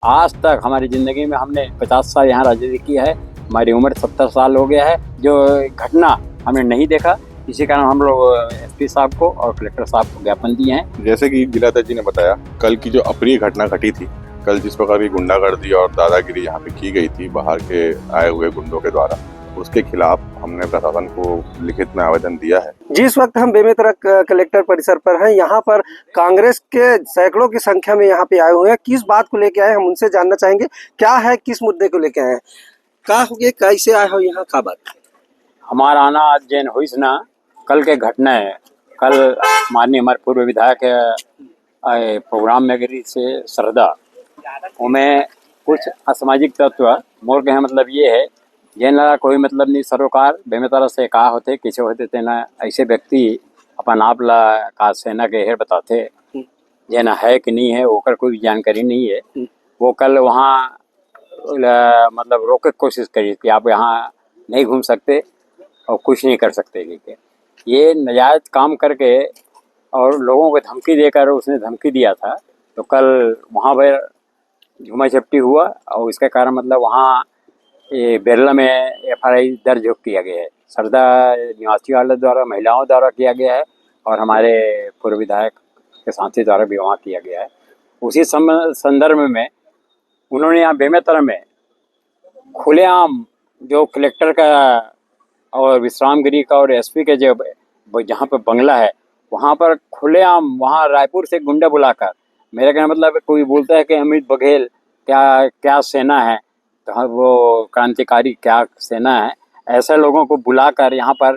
आज तक हमारी ज़िंदगी में हमने 50 साल यहाँ राजनीति की है, हमारी उम्र 70 साल हो गया है। जो घटना हमने नहीं देखा, इसी कारण हम लोग एसपी साहब को और कलेक्टर साहब को ज्ञापन दिए हैं। जैसे कि जिलाध्यक्ष जी ने बताया, कल की जो अप्रिय घटना घटी थी, कल जिस प्रकार की गुंडागर्दी और दादागिरी यहाँ पे की गई थी बाहर के आए हुए गुंडों के द्वारा, उसके खिलाफ हमने प्रशासन को लिखित में आवेदन दिया है। जिस वक्त हम बेमेतरा कलेक्टर परिसर पर हैं, यहाँ पर कांग्रेस के सैकड़ों की संख्या में यहाँ पे आए हुए हैं। किस बात को लेके आए, हम उनसे जानना चाहेंगे। क्या है, किस मुद्दे को लेके आए हैं, का हो गया, कैसे आए हो यहाँ, का बात? हमारा आना आज जैन हुई ना, कल के घटना है। कल माननीय हमारे पूर्व विधायक प्रोग्राम में गई से श्रद्धा, उनमें कुछ असामाजिक तत्व मोर के हैं, मतलब ये है जैन लगा कोई मतलब नहीं। सरोकार बेमेतरा से कहा होते किसे होते थे ना, ऐसे व्यक्ति अपन आप ला का सेना के हेर बताते जैना है कि नहीं है, ओकर कोई जानकारी नहीं है। वो कल वहाँ मतलब रोकने की कोशिश करी कि आप यहाँ नहीं घूम सकते और कुछ नहीं कर सकते। लेकिन ये नाजायज काम करके और लोगों को धमकी देकर उसने धमकी दिया था, तो कल वहाँ पर झूमा झपटी हुआ और इसके कारण मतलब वहाँ ये बेरला में एफआईआर दर्ज किया गया है। सरदा निवासी वाले द्वारा, महिलाओं द्वारा किया गया है और हमारे पूर्व विधायक के साथी द्वारा भी वहाँ किया गया है। उसी संदर्भ में उन्होंने यहाँ बेमेतरा में खुलेआम जो कलेक्टर का और विश्रामगिरी का और एसपी के जो जहाँ पर बंगला है, वहाँ पर खुलेआम वहाँ रायपुर से गुंडा बुलाकर, मेरे कहने मतलब कोई बोलता है कि अमित बघेल क्या सेना है, तो वो क्रांतिकारी क्या सेना है, ऐसे लोगों को बुलाकर यहाँ पर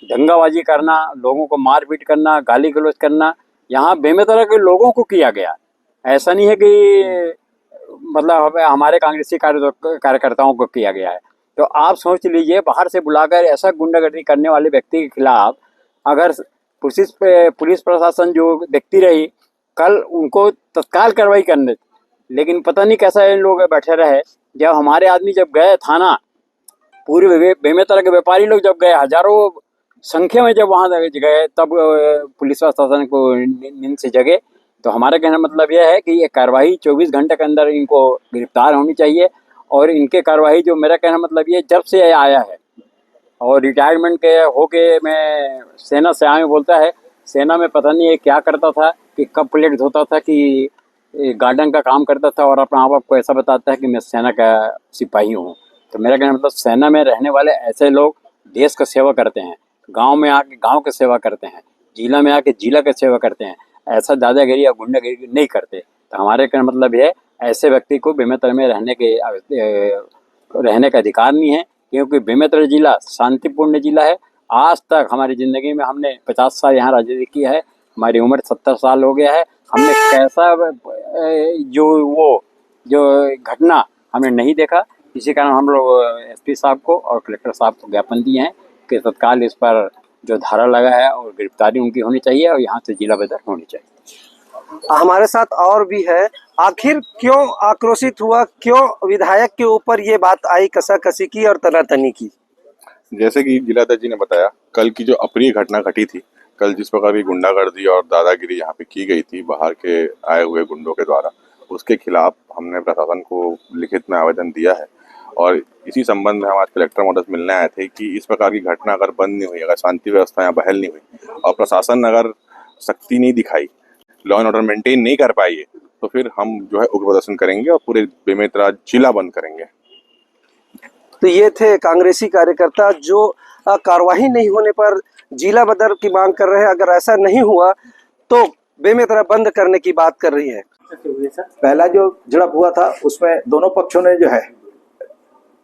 दंगाबाजी करना, लोगों को मारपीट करना, गाली गलौज करना, यहाँ बेमेतरा के लोगों को किया गया। ऐसा नहीं है कि मतलब हमारे कांग्रेसी कार्यकर्ताओं को किया गया है। तो आप सोच लीजिए, बाहर से बुलाकर ऐसा गुंडागर्दी करने वाले व्यक्ति के खिलाफ अगर पुलिस प्रशासन जो व्यक्ति रही, कल उनको तत्काल कार्रवाई करने, लेकिन पता नहीं कैसा इन लोग बैठे रहे। जब हमारे आदमी जब गए थाना, पूरे बेमेतरा के व्यापारी लोग जब गए, हजारों संख्या में जब वहाँ गए, तब पुलिस प्रशासन को नींद से जगे। तो हमारा कहना मतलब यह है कि ये कार्रवाई 24 घंटे के अंदर इनको गिरफ्तार होनी चाहिए। और इनके कार्रवाई जो मेरा कहना मतलब ये जब से आया है और रिटायरमेंट के होके मैं सेना से आया बोलता है, सेना में पता नहीं ये क्या करता था कि कब प्लेट धोता था कि गार्डन का काम करता था और अपना आप को ऐसा बताता है कि मैं सेना का सिपाही हूँ। तो मेरा कहना मतलब सेना में रहने वाले ऐसे लोग देश का सेवा करते हैं, गांव में आके गांव की सेवा करते हैं, जिला में आके जिला की सेवा करते हैं, ऐसा दादागिरी या गुंडागिरी नहीं करते। तो हमारे कहना मतलब है ऐसे व्यक्ति को बेमेतरा में रहने का अधिकार नहीं है, क्योंकि बेमेतरा जिला शांतिपूर्ण जिला है। आज तक हमारी ज़िंदगी में हमने 50 साल यहाँ राजनीति की है, हमारी उम्र 70 साल हो गया है। हमने कैसा जो घटना हमने नहीं देखा, इसी कारण हम लोग एसपी साहब को और कलेक्टर साहब को ज्ञापन दिए हैं कि तत्काल इस पर जो धारा लगा है और गिरफ्तारी उनकी होनी चाहिए और यहाँ से जिला बदर होनी चाहिए। हमारे साथ और भी है। आखिर क्यों आक्रोशित हुआ, क्यों विधायक के ऊपर ये बात आई, कसाकसी की और तनातनी की? जैसे कि जिलाध्यक्ष जी ने बताया, कल की जो अप्रिय घटना घटी थी, कल जिस प्रकार की गुंडागर्दी और दादागिरी यहाँ पे की गई थी बाहर के आए हुए गुंडों के द्वारा, उसके खिलाफ हमने प्रशासन को लिखित में आवेदन दिया है। और इसी संबंध में हम आज कलेक्टर महोदय से मिलने आए थे कि इस प्रकार की घटना अगर बंद नहीं हुई, अगर शांति व्यवस्था यहाँ बहाल नहीं हुई और प्रशासन अगर सख्ती नहीं दिखाई, लॉ एंड ऑर्डर मेंटेन नहीं कर पाई, तो फिर हम जो है उग्र प्रदर्शन करेंगे और पूरे बेमेतरा जिला बंद करेंगे। तो ये थे कांग्रेसी कार्यकर्ता जो कार्रवाई नहीं होने पर जिला बदर की मांग कर रहे हैं। अगर ऐसा नहीं हुआ तो बेमेतरा बंद करने की बात कर रही है। पहला जो झड़प हुआ था उसमें दोनों पक्षों ने जो है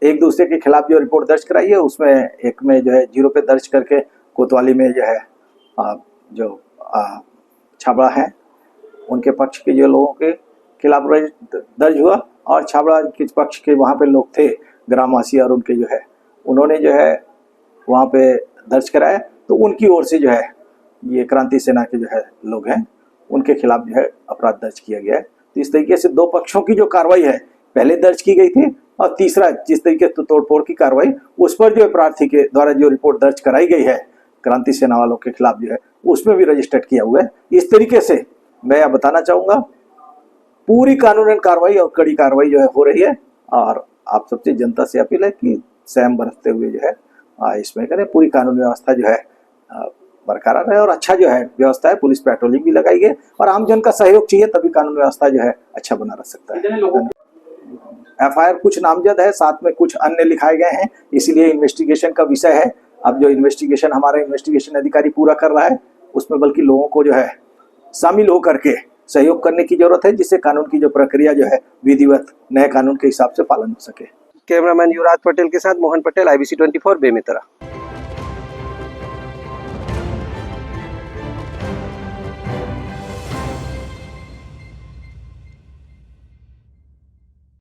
एक दूसरे के खिलाफ जो रिपोर्ट दर्ज कराई है, उसमें एक में जो है 0 पे दर्ज करके कोतवाली में जो है जो छाबड़ा है उनके पक्ष के जो लोगों के खिलाफ दर्ज हुआ, और छाबड़ा के पक्ष के वहाँ पे लोग थे ग्रामवासी और उनके जो है उन्होंने जो है वहाँ पे दर्ज कराया। तो उनकी ओर से जो है ये क्रांति सेना के जो है लोग हैं उनके खिलाफ जो है अपराध दर्ज किया गया है। तो इस तरीके से दो पक्षों की जो कार्रवाई है पहले दर्ज की गई थी, और तीसरा जिस तरीके से तोड़फोड़ की कार्रवाई उस पर जो प्रार्थी के द्वारा जो रिपोर्ट दर्ज कराई गई है क्रांति सेना वालों के खिलाफ जो है उसमें भी रजिस्टर्ड किया हुआ है। इस तरीके से मैं यह बताना चाहूँगा पूरी कानूनन कार्रवाई और कड़ी कार्रवाई जो है हो रही है। और आप सबसे जनता से अपील है कि संयम बरतते हुए जो है इसमें करें, पूरी कानून व्यवस्था जो है बरकरार है और अच्छा जो है व्यवस्था है। पुलिस पेट्रोलिंग भी लगाई गई और आमजन का सहयोग चाहिए, तभी कानून व्यवस्था जो है अच्छा बना रह सकता है। एफआईआर कुछ नामजद है, साथ में कुछ अन्य लिखाए गए हैं, इसीलिए इन्वेस्टिगेशन का विषय है। अब जो इन्वेस्टिगेशन हमारा इन्वेस्टिगेशन अधिकारी पूरा कर रहा है, उसमें बल्कि लोगों को जो है शामिल होकर के सहयोग करने की जरूरत है, जिससे कानून की जो प्रक्रिया जो है विधिवत नए कानून के हिसाब से पालन हो सके। कैमरामैन युवराज पटेल के साथ मोहन पटेल, IBC 24 बेमेतरा।